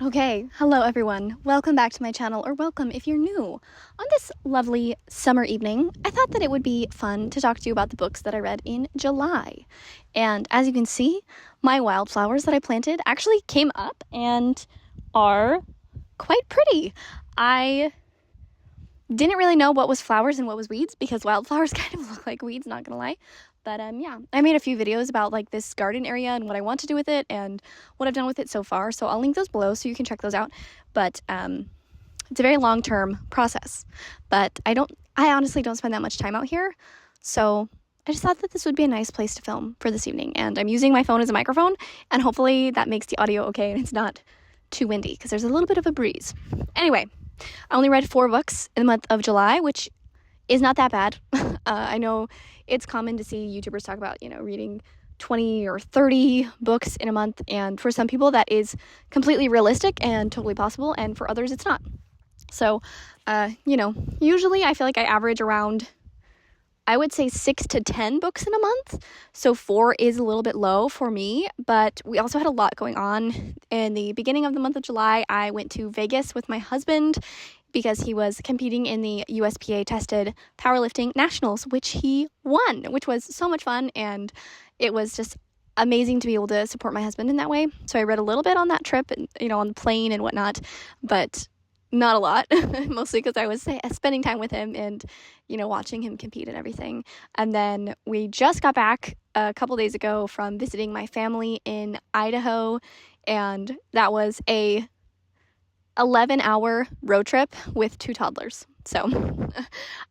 Okay, hello everyone. Welcome back to my channel, or welcome if you're new. On this lovely summer evening, I thought that it would be fun to talk to you about the books that I read in July. And as you can see, my wildflowers that I planted actually came up and are quite pretty. I didn't really know what was flowers and what was weeds because wildflowers kind of look like weeds, not gonna lie. But yeah, I made a few videos about like this garden area and what I want to do with it and what I've done with it so far. So I'll link those below so you can check those out. But it's a very long-term process. But I honestly don't spend that much time out here. So I just thought that this would be a nice place to film for this evening. And I'm using my phone as a microphone, and hopefully that makes the audio okay and it's not too windy because there's a little bit of a breeze. Anyway, I only read 4 books in the month of July, which is not that bad. I know it's common to see YouTubers talk about, reading 20 or 30 books in a month. And for some people that is completely realistic and totally possible. And for others, it's not. So, usually I feel like I average around, I would say 6 to 10 books in a month. So 4 is a little bit low for me, but we also had a lot going on. In the beginning of the month of July, I went to Vegas with my husband because he was competing in the USPA tested powerlifting nationals, which he won, which was so much fun. And it was just amazing to be able to support my husband in that way. So I read a little bit on that trip and, on the plane and whatnot, but not a lot, mostly because I was spending time with him and, watching him compete and everything. And then we just got back a couple days ago from visiting my family in Idaho, and that was a 11-hour road trip with 2 toddlers. So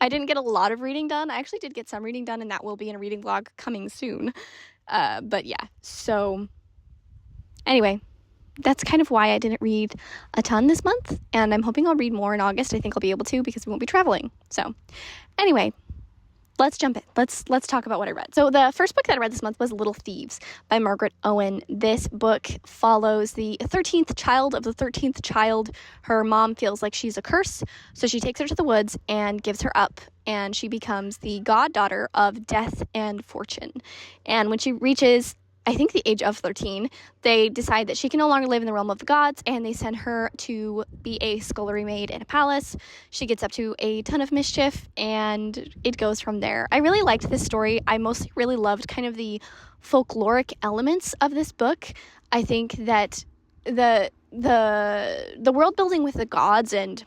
I didn't get a lot of reading done. I actually did get some reading done, and that will be in a reading vlog coming soon. But yeah, so anyway, that's kind of why I didn't read a ton this month, and I'm hoping I'll read more in August. I think I'll be able to because we won't be traveling. So anyway, let's jump in. Let's talk about what I read. So the first book that I read this month was Little Thieves by Margaret Owen. This book follows the 13th child of the 13th child. Her mom feels like she's a curse, so she takes her to the woods and gives her up, and she becomes the goddaughter of Death and Fortune. And when she reaches, I think, the age of 13, they decide that she can no longer live in the realm of the gods, and they send her to be a scullery maid in a palace. She gets up to a ton of mischief, and it goes from there. I really liked this story. I mostly really loved kind of the folkloric elements of this book. I think that the world building with the gods and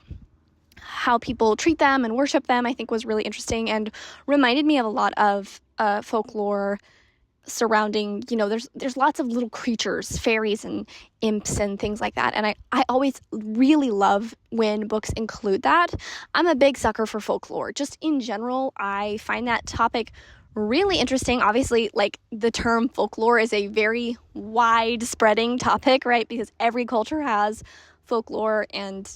how people treat them and worship them, I think, was really interesting and reminded me of a lot of folklore surrounding, there's lots of little creatures, fairies and imps and things like that. And I always really love when books include that. I'm a big sucker for folklore. Just in general, I find that topic really interesting. Obviously, like, the term folklore is a very wide-spreading topic, right? Because every culture has folklore, and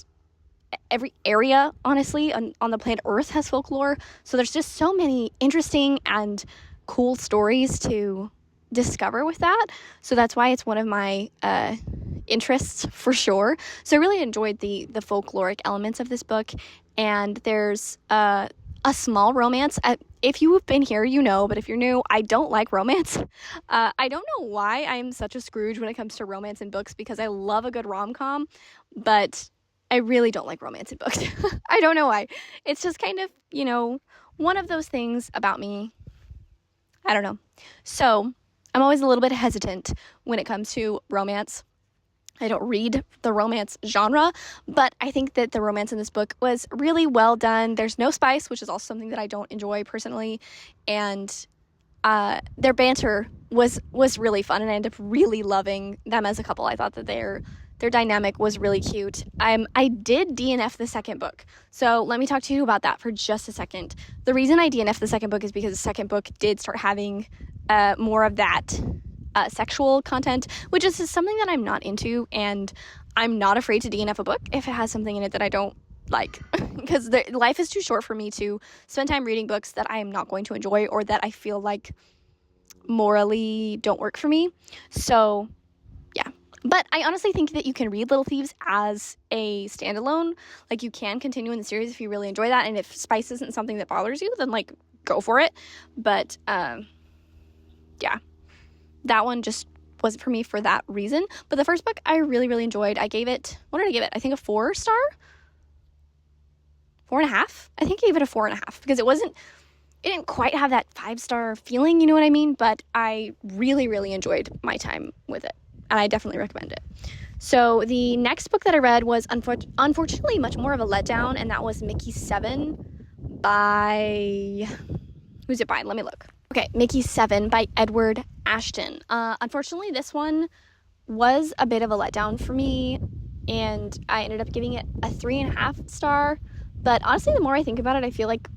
every area, honestly, on the planet Earth has folklore. So there's just so many interesting and cool stories to discover with that. So that's why it's one of my interests for sure. So I really enjoyed the folkloric elements of this book. And there's a small romance. If you've been here, but if you're new, I don't like romance. I don't know why I'm such a Scrooge when it comes to romance in books, because I love a good rom-com, but I really don't like romance in books. I don't know why. It's just kind of, one of those things about me. I don't know. So I'm always a little bit hesitant when it comes to romance. I don't read the romance genre, but I think that the romance in this book was really well done. There's no spice, which is also something that I don't enjoy personally. And their banter was really fun, and I ended up really loving them as a couple. I thought that their dynamic was really cute. I did DNF the second book. So let me talk to you about that for just a second. The reason I DNF the second book is because the second book did start having more of that sexual content, which is something that I'm not into, and I'm not afraid to DNF a book if it has something in it that I don't like, because life is too short for me to spend time reading books that I am not going to enjoy or that I feel like morally don't work for me. So yeah. But I honestly think that you can read Little Thieves as a standalone. Like, you can continue in the series if you really enjoy that, and if spice isn't something that bothers you, then, like, go for it. But, yeah. That one just wasn't for me for that reason. But the first book I really, really enjoyed. I gave it, what did I give it? I think a 4-star? 4.5? I think I gave it a 4.5 because it didn't quite have that 5-star feeling, you know what I mean? But I really, really enjoyed my time with it, and I definitely recommend it. So the next book that I read was unfortunately much more of a letdown, and that was Mickey 7 by... Who's it by? Let me look. Okay, Mickey 7 by Edward Ashton. Unfortunately, this one was a bit of a letdown for me, and I ended up giving it a 3.5 star. But honestly, the more I think about it, I feel like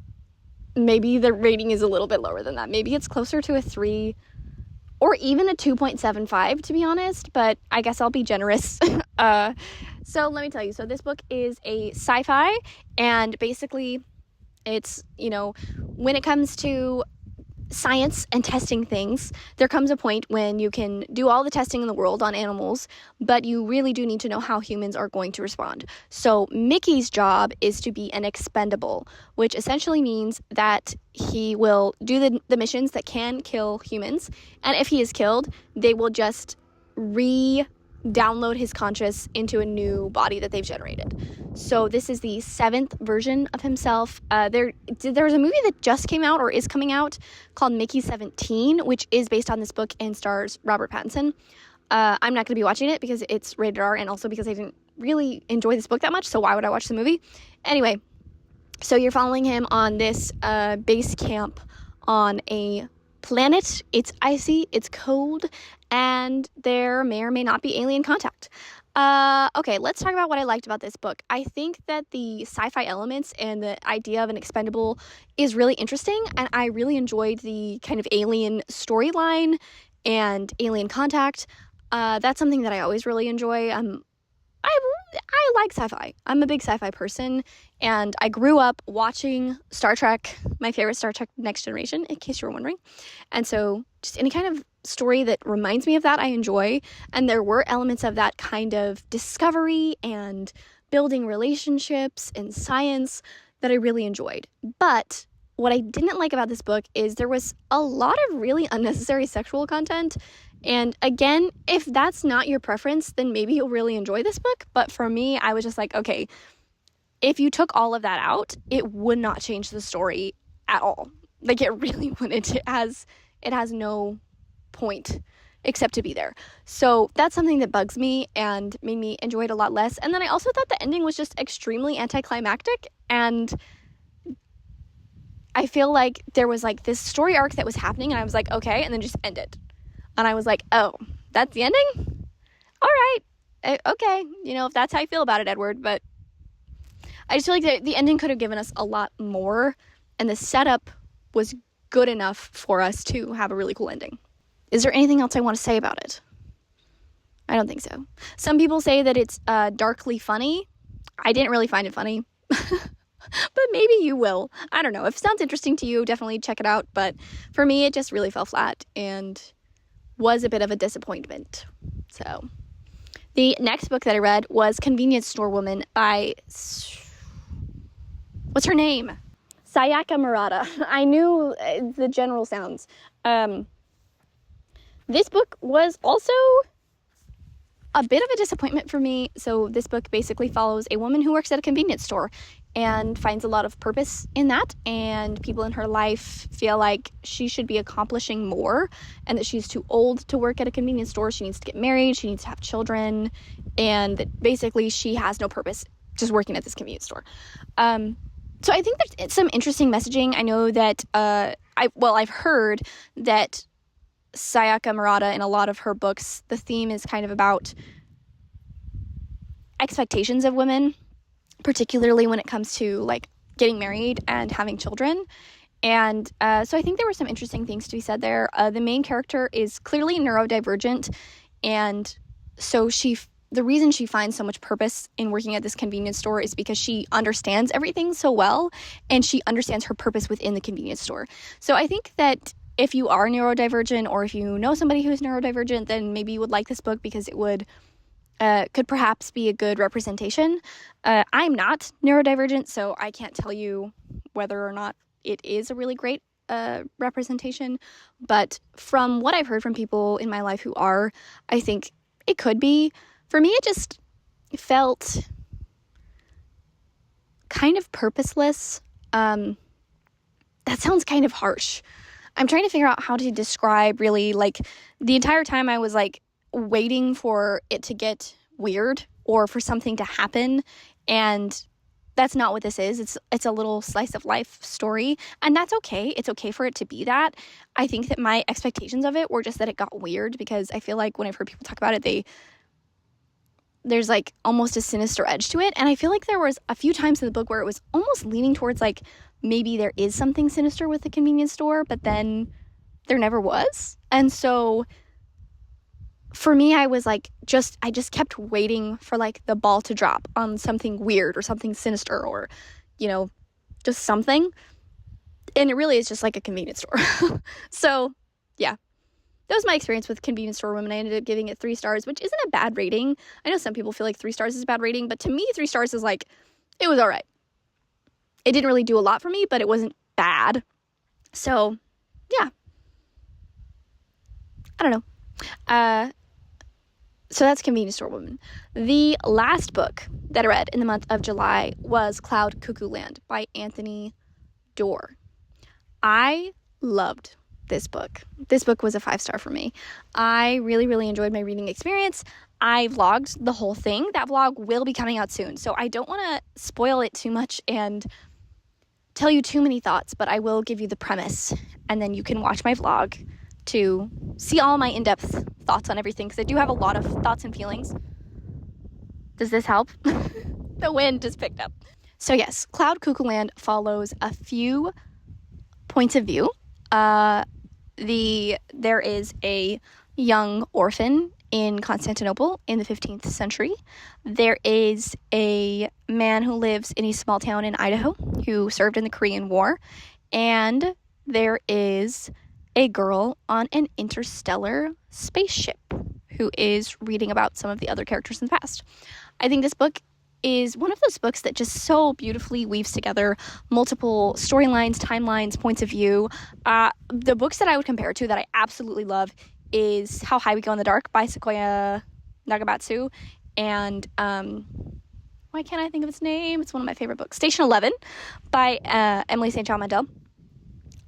maybe the rating is a little bit lower than that. Maybe it's closer to a 3 or even a 2.75, to be honest, but I guess I'll be generous. So let me tell you. So this book is a sci-fi, and basically it's, when it comes to science and testing things, there comes a point when you can do all the testing in the world on animals, but you really do need to know how humans are going to respond. So Mickey's job is to be an expendable, which essentially means that he will do the missions that can kill humans, and if he is killed, they will just download his conscious into a new body that they've generated. So this is the 7th version of himself. There's a movie that just came out or is coming out called Mickey 17, which is based on this book and stars Robert Pattinson. I'm not going to be watching it because it's rated R, and also because I didn't really enjoy this book that much, so why would I watch the movie? Anyway, so you're following him on this base camp on a planet. It's icy, it's cold, and there may or may not be alien contact. Okay, let's talk about what I liked about this book. I think that the sci-fi elements and the idea of an expendable is really interesting, and I really enjoyed the kind of alien storyline and alien contact. That's something that I always really enjoy. I like sci-fi. I'm a big sci-fi person, and I grew up watching Star Trek, my favorite Star Trek Next Generation, in case you were wondering. And so just any kind of story that reminds me of that, I enjoy. And there were elements of that kind of discovery and building relationships and science that I really enjoyed. But what I didn't like about this book is there was a lot of really unnecessary sexual content. And again, if that's not your preference, then maybe you'll really enjoy this book. But for me, I was just like, okay, if you took all of that out, it would not change the story at all. Like, it really wouldn't. It has no point except to be there. So that's something that bugs me and made me enjoy it a lot less. And then I also thought the ending was just extremely anticlimactic, and I feel like there was like this story arc that was happening, and I was like, okay, and then just ended. And I was like, oh, that's the ending? All right. Okay. If that's how you feel about it, Edward. But I just feel like the ending could have given us a lot more, and the setup was good enough for us to have a really cool ending. Is there anything else I want to say about it? I don't think so. Some people say that it's darkly funny. I didn't really find it funny. But maybe you will. I don't know. If it sounds interesting to you, definitely check it out. But for me, it just really fell flat and was a bit of a disappointment. So the next book that I read was Convenience Store Woman by... What's her name? Sayaka Murata. I knew the general sounds. This book was also a bit of a disappointment for me. So this book basically follows a woman who works at a convenience store and finds a lot of purpose in that, and people in her life feel like she should be accomplishing more and that she's too old to work at a convenience store. She needs to get married, she needs to have children, and that basically she has no purpose just working at this convenience store. So I think there's some interesting messaging. I know that I've heard that Sayaka Murata, in a lot of her books, the theme is kind of about expectations of women, particularly when it comes to like getting married and having children. And so I think there were some interesting things to be said there. The main character is clearly neurodivergent, and so the reason she finds so much purpose in working at this convenience store is because she understands everything so well, and she understands her purpose within the convenience store. So I think that if you are neurodivergent, or if you know somebody who's neurodivergent, then maybe you would like this book because it could perhaps be a good representation. I'm not neurodivergent, so I can't tell you whether or not it is a really great representation, but from what I've heard from people in my life who are, I think it could be. For me, it just felt kind of purposeless. That sounds kind of harsh. I'm trying to figure out how to describe really, like, the entire time I was, like, waiting for it to get weird or for something to happen, and that's not what this is. It's a little slice of life story, and that's okay. It's okay for it to be that. I think that my expectations of it were just that it got weird, because I feel like when I've heard people talk about it, there's like almost a sinister edge to it, and I feel like there was a few times in the book where it was almost leaning towards like maybe there is something sinister with the convenience store, but then there never was. And so for me, I was like, I just kept waiting for like the ball to drop on something weird or something sinister or, you know, just something. And it really is just like a convenience store. So yeah, that was my experience with Convenience Store Women. I ended up giving it 3 stars, which isn't a bad rating. I know some people feel like 3 stars is a bad rating, but to me, 3 stars is like, it was all right. It didn't really do a lot for me, but it wasn't bad. So yeah, I don't know. So that's Convenience Store Woman. The last book that I read in the month of July was Cloud Cuckoo Land by Anthony Doerr. I loved this book. This book was a 5-star for me. I really, really enjoyed my reading experience. I vlogged the whole thing. That vlog will be coming out soon, so I don't want to spoil it too much and tell you too many thoughts, but I will give you the premise, and then you can watch my vlog to see all my in-depth thoughts on everything, because I do have a lot of thoughts and feelings. Does this help? The wind just picked up. So yes, Cloud Cuckoo Land follows a few points of view. There is a young orphan in Constantinople in the 15th century. There is a man who lives in a small town in Idaho who served in the Korean War. And there is a girl on an interstellar spaceship who is reading about some of the other characters in the past. I think this book is one of those books that just so beautifully weaves together multiple storylines, timelines, points of view. The books that I would compare it to that I absolutely love is How High We Go in the Dark by Sequoia Nagamatsu, and why can't I think of its name? It's one of my favorite books. Station 11 by Emily St. John Mandel.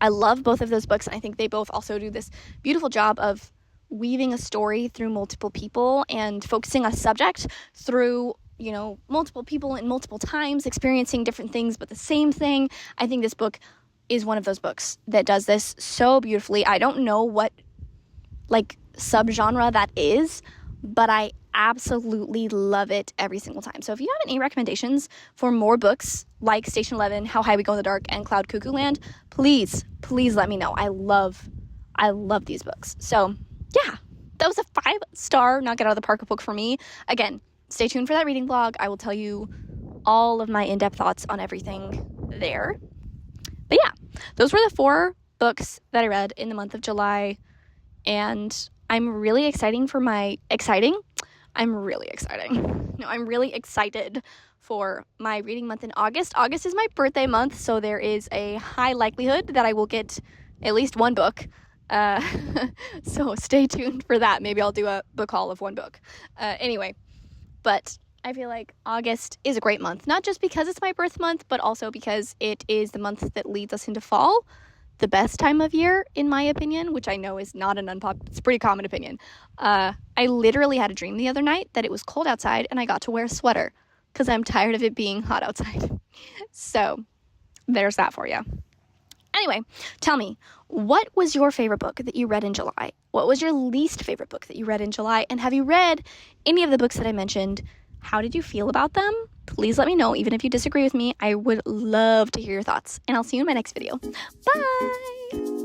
I love both of those books, and I think they both also do this beautiful job of weaving a story through multiple people and focusing on a subject through, you know, multiple people and multiple times experiencing different things, but the same thing. I think this book is one of those books that does this so beautifully. I don't know what, like, subgenre that is, but I absolutely love it every single time. So if you have any recommendations for more books like Station 11, How High We Go in the Dark, and Cloud Cuckoo Land, please let me know. I love these books. So yeah, that was a 5-star knock it out of the park book for me. Again, stay tuned for that reading vlog. I will tell you all of my in-depth thoughts on everything there. But yeah, those were the 4 books that I read in the month of July, and I'm really excited for my reading month in August. August is my birthday month, so there is a high likelihood that I will get at least 1 book. So stay tuned for that. Maybe I'll do a book haul of 1 book. Anyway, but I feel like August is a great month, not just because it's my birth month, but also because it is the month that leads us into fall. The best time of year, in my opinion, which I know is not it's a pretty common opinion. I literally had a dream the other night that it was cold outside and I got to wear a sweater because I'm tired of it being hot outside. So there's that for you. Anyway, tell me, what was your favorite book that you read in July? What was your least favorite book that you read in July? And have you read any of the books that I mentioned? How did you feel about them? Please let me know, even if you disagree with me. I would love to hear your thoughts. And I'll see you in my next video. Bye!